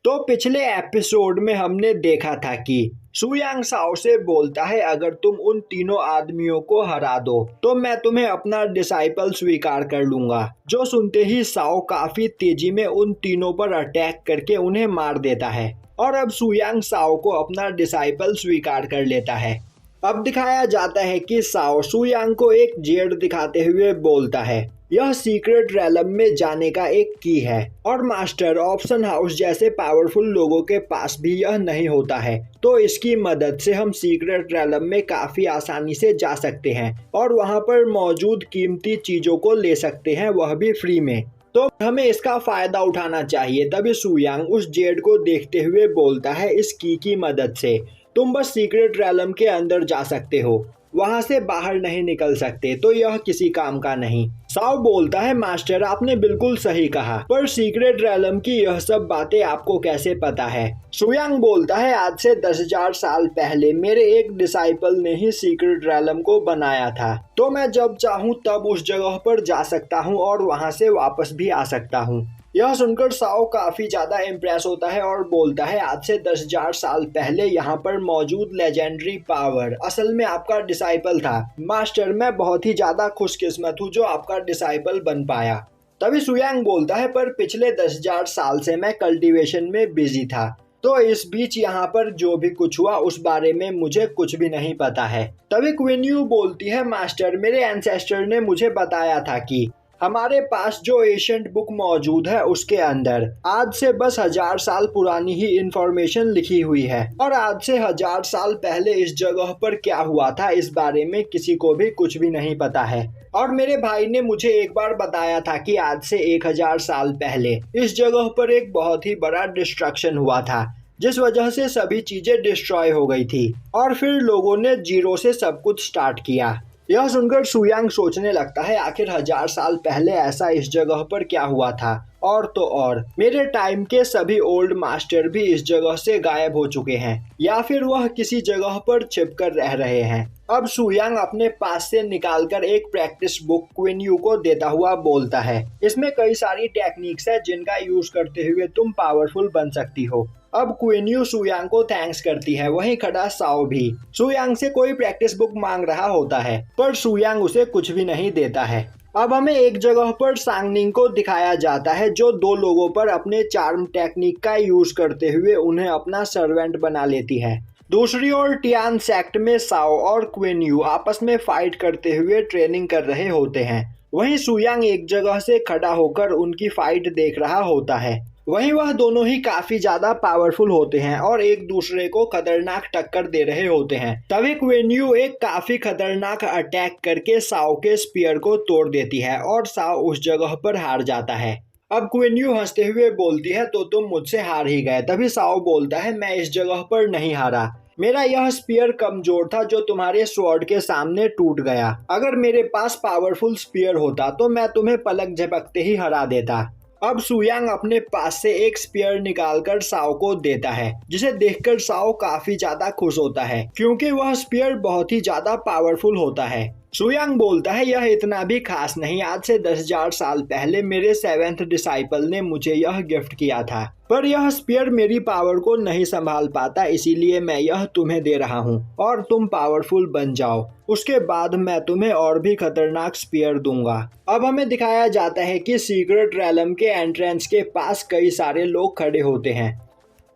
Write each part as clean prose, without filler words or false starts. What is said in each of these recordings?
तो पिछले एपिसोड में हमने देखा था कि सुयांग साओ से बोलता है, अगर तुम उन तीनों आदमियों को हरा दो तो मैं तुम्हें अपना डिसाइपल स्वीकार कर लूंगा। जो सुनते ही साओ काफी तेजी में उन तीनों पर अटैक करके उन्हें मार देता है और अब सुयांग साओ को अपना डिसाइपल स्वीकार कर लेता है। अब दिखाया जाता है कि साओ सुयांग को एक जेड दिखाते हुए बोलता है, यह सीक्रेट रैलम में जाने का एक की है और मास्टर ऑप्शन हाउस जैसे पावरफुल लोगों के पास भी यह नहीं होता है, तो इसकी मदद से हम सीक्रेट रैलम में काफी आसानी से जा सकते हैं और वहां पर मौजूद कीमती चीजों को ले सकते हैं, वह भी फ्री में। तो हमें इसका फायदा उठाना चाहिए। तभी सुयांग उस जेड को देखते हुए बोलता है, इस की मदद से तुम बस सीक्रेट रैलम के अंदर जा सकते हो, वहां से बाहर नहीं निकल सकते, तो यह किसी काम का नहीं। साओ बोलता है, मास्टर आपने बिल्कुल सही कहा, पर सीक्रेट रैलम की यह सब बातें आपको कैसे पता है? सुयांग बोलता है, आज से 10,000 साल पहले मेरे एक डिसाइपल ने ही सीक्रेट रैलम को बनाया था, तो मैं जब चाहूँ तब उस जगह पर जा सकता हूँ और वहां से वापस भी आ सकता हूँ। यह सुनकर साओ काफी ज्यादा इम्प्रेस होता है और बोलता है, आज से 10,000 साल पहले यहाँ पर मौजूद लेजेंडरी पावर असल में आपका डिसाइपल था। मास्टर मैं बहुत ही ज्यादा खुशकिस्मत हूँ जो आपका डिसाइपल बन पाया। तभी सुयांग बोलता है, पर पिछले 10,000 साल से मैं कल्टीवेशन में बिजी था, तो इस बीच यहाँ पर जो भी कुछ हुआ उस बारे में मुझे कुछ भी नहीं पता है। तभी क्वीन यू बोलती है, मास्टर मेरे एंसेस्टर ने मुझे बताया था कि हमारे पास जो एशियंट बुक मौजूद है उसके अंदर आज से बस 1000 साल पुरानी ही इंफॉर्मेशन लिखी हुई है और आज से 1000 साल पहले इस जगह पर क्या हुआ था इस बारे में किसी को भी कुछ भी नहीं पता है। और मेरे भाई ने मुझे एक बार बताया था कि आज से 1000 साल पहले इस जगह पर एक बहुत ही बड़ा डिस्ट्रक्शन हुआ था, जिस वजह से सभी चीजें डिस्ट्रॉय हो गई थी और फिर लोगों ने जीरो से सब कुछ स्टार्ट किया। यह सुनकर सुयांग सोचने लगता है, आखिर 1000 साल पहले ऐसा इस जगह पर क्या हुआ था? और तो और मेरे टाइम के सभी ओल्ड मास्टर भी इस जगह से गायब हो चुके हैं या फिर वह किसी जगह पर छिपकर रह रहे हैं। अब सुयांग अपने पास से निकालकर एक प्रैक्टिस बुक क्वीन यू को देता हुआ बोलता है, इसमें कई सारी टेक्निक्स है जिनका यूज करते हुए तुम पावरफुल बन सकती हो। अब क्वीन यू सुयांग को थैंक्स करती है, वहीं खड़ा साओ भी सुयांग से कोई प्रैक्टिस बुक मांग रहा होता है, पर सुयांग उसे कुछ भी नहीं देता है। अब हमें एक जगह पर सांगनिंग को दिखाया जाता है जो दो लोगों पर अपने चार्म टेक्निक का यूज करते हुए उन्हें अपना सर्वेंट बना लेती है। दूसरी ओर टियान सेक्ट में साओ और क्वीन यू आपस में फाइट करते हुए ट्रेनिंग कर रहे होते हैं, वहीं सुयांग एक जगह से खड़ा होकर उनकी फाइट देख रहा होता है। वहीं वह दोनों ही काफी ज्यादा पावरफुल होते हैं और एक दूसरे को खतरनाक टक्कर दे रहे होते हैं। तभी क्वीन यू एक काफी खतरनाक अटैक करके साओ के स्पीयर को तोड़ देती है और साओ उस जगह पर हार जाता है। अब क्वीन यू हंसते हुए बोलती है, तो तुम मुझसे हार ही गए। तभी साओ बोलता है, मैं इस जगह पर नहीं हारा, मेरा यह स्पीयर कमजोर था जो तुम्हारे स्वॉर्ड के सामने टूट गया। अगर मेरे पास पावरफुल स्पीयर होता तो मैं तुम्हें पलक झपकते ही हरा देता। अब सुयांग अपने पास से एक स्पीयर निकालकर साओ को देता है, जिसे देखकर साओ काफी ज्यादा खुश होता है क्योंकि वह स्पीयर बहुत ही ज्यादा पावरफुल होता है। सुयांग बोलता है, यह इतना भी खास नहीं, आज से 10,000 साल पहले मेरे 7th डिसाइपल ने मुझे यह गिफ्ट किया था, पर यह स्पीयर मेरी पावर को नहीं संभाल पाता, इसीलिए मैं यह तुम्हें दे रहा हूँ और तुम पावरफुल बन जाओ, उसके बाद मैं तुम्हें और भी खतरनाक स्पीयर दूंगा। अब हमें दिखाया जाता है कि सीक्रेट रैलम के एंट्रेंस के पास कई सारे लोग खड़े होते हैं,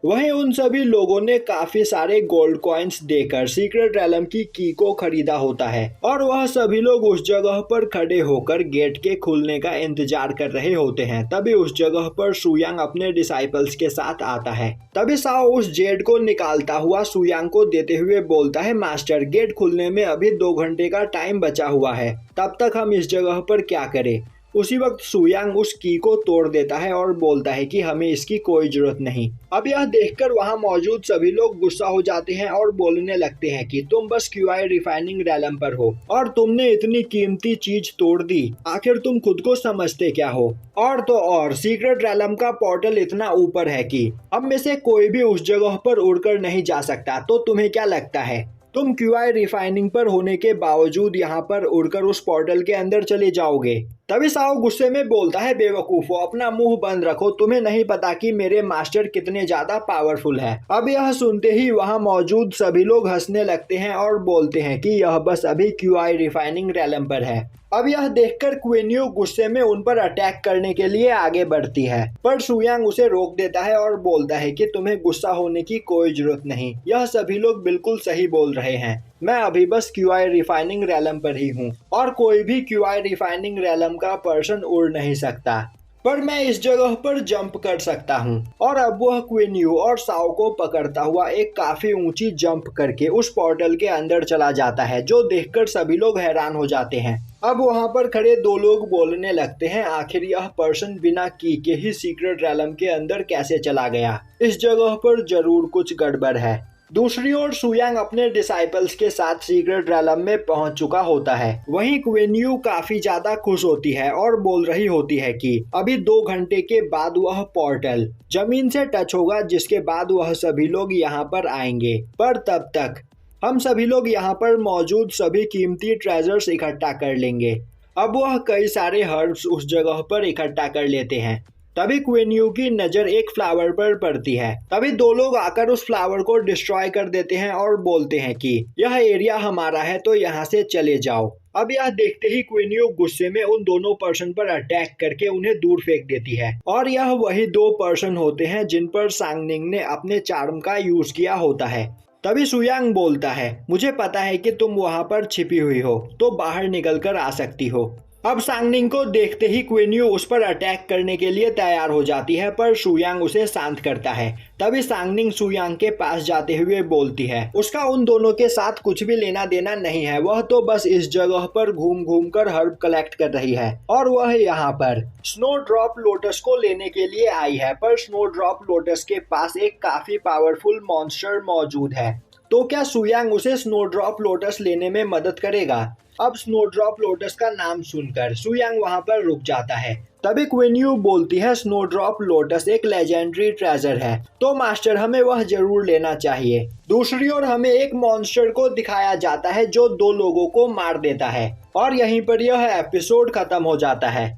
वहीं उन सभी लोगों ने काफी सारे गोल्ड कॉइन्स देकर सीक्रेट रैलम की को खरीदा होता है और वह सभी लोग उस जगह पर खड़े होकर गेट के खुलने का इंतजार कर रहे होते हैं। तभी उस जगह पर सुयांग अपने डिसाइपल्स के साथ आता है। तभी साओ उस जेड को निकालता हुआ सुयांग को देते हुए बोलता है, मास्टर गेट खुलने में अभी 2 घंटे का टाइम बचा हुआ है, तब तक हम इस जगह पर क्या करें? उसी वक्त सुयांग उस की को तोड़ देता है और बोलता है कि हमें इसकी कोई जरूरत नहीं। अब यह देखकर वहां मौजूद सभी लोग गुस्सा हो जाते हैं और बोलने लगते हैं कि तुम बस क्यूआई रिफाइनिंग रैलम पर हो और तुमने इतनी कीमती चीज तोड़ दी, आखिर तुम खुद को समझते क्या हो? और तो और सीक्रेट रैलम का पोर्टल इतना ऊपर है कि अब में से कोई भी उस जगह पर उड़कर नहीं जा सकता, तो तुम्हें क्या लगता है तुम क्यूआई रिफाइनिंग पर होने के बावजूद यहाँ पर उड़कर उस पोर्टल के अंदर चले जाओगे? तभी साओ गुस्से में बोलता है, बेवकूफो, अपना मुंह बंद रखो, तुम्हें नहीं पता कि मेरे मास्टर कितने ज्यादा पावरफुल है। अब यह सुनते ही वहां मौजूद सभी लोग हंसने लगते हैं और बोलते हैं कि यह बस अभी क्यूआई रिफाइनिंग रैलम पर है। अब यह देखकर क्वीन यू गुस्से में उन पर अटैक करने के लिए आगे बढ़ती है, पर सुयांग उसे रोक देता है और बोलता है कि तुम्हें गुस्सा होने की कोई जरूरत नहीं, यह सभी लोग बिल्कुल सही बोल रहे हैं। मैं अभी बस क्यूआई रिफाइनिंग रैलम पर ही हूँ और कोई भी क्यूआई रिफाइनिंग रैलम का पर्सन उड़ नहीं सकता, पर मैं इस जगह पर जंप कर सकता हूँ। और अब वह क्वीन यू और साओ को पकड़ता हुआ एक काफी ऊंची जंप करके उस पोर्टल के अंदर चला जाता है, जो देखकर सभी लोग हैरान हो जाते हैं। अब वहां पर खड़े दो लोग बोलने लगते हैं, आखिर यह पर्सन बिना की के ही सीक्रेट रैलम के अंदर कैसे चला गया, इस जगह पर जरूर कुछ गड़बड़ है। दूसरी ओर सुयांग अपने डिसाइपल्स के साथ सीक्रेट रैलम में पहुंच चुका होता है। वहीं क्वीन यू काफी ज्यादा खुश होती है और बोल रही होती है कि अभी 2 घंटे के बाद वह पोर्टल जमीन से टच होगा, जिसके बाद वह सभी लोग यहाँ पर आएंगे। पर तब तक हम सभी लोग यहाँ पर मौजूद सभी कीमती ट्रेजर्स इकट्ठा कर लेंगे। अब वह कई सारे हर्ब्स उस जगह पर इकट्ठा कर लेते हैं। तभी क्वीन यू की नजर एक फ्लावर पर पड़ती है। तभी 2 लोग आकर उस फ्लावर को डिस्ट्रॉय कर देते हैं और बोलते हैं कि यह एरिया हमारा है, तो यहाँ से चले जाओ। अब यह देखते ही क्वीन यू गुस्से में उन दोनों पर्सन पर अटैक करके उन्हें दूर फेंक देती है। और यह वही 2 पर्सन होते हैं जिन पर सांगनिंग ने अपने चार्म का यूज किया होता है। तभी सुयांग बोलता है, मुझे पता है कि तुम वहां पर छिपी हुई हो, तो बाहर निकल कर आ सकती हो। अब सांगनिंग को देखते ही क्वीन यू उस पर अटैक करने के लिए तैयार हो जाती है, पर सुयांग उसे शांत करता है। तभी सांगनिंग सुयांग के पास जाते हुए बोलती है, उसका उन दोनों के साथ कुछ भी लेना देना नहीं है, वह तो बस इस जगह पर घूम घूम कर हर्ब कलेक्ट कर रही है और वह यहाँ पर स्नो ड्रॉप लोटस को लेने के लिए आई है। पर स्नो ड्रॉप लोटस के पास एक काफी पावरफुल मॉन्स्टर मौजूद है, तो क्या सुयांग उसे स्नो ड्रॉप लोटस लेने में मदद करेगा? अब स्नो ड्रॉप लोटस का नाम सुनकर सुयांग वहां पर रुक जाता है। तभी क्वीन यू बोलती है, स्नो ड्रॉप लोटस एक लेजेंडरी ट्रेजर है, तो मास्टर हमें वह जरूर लेना चाहिए। दूसरी ओर हमें एक मॉन्स्टर को दिखाया जाता है जो 2 लोगों को मार देता है और यहीं पर यह एपिसोड खत्म हो जाता है।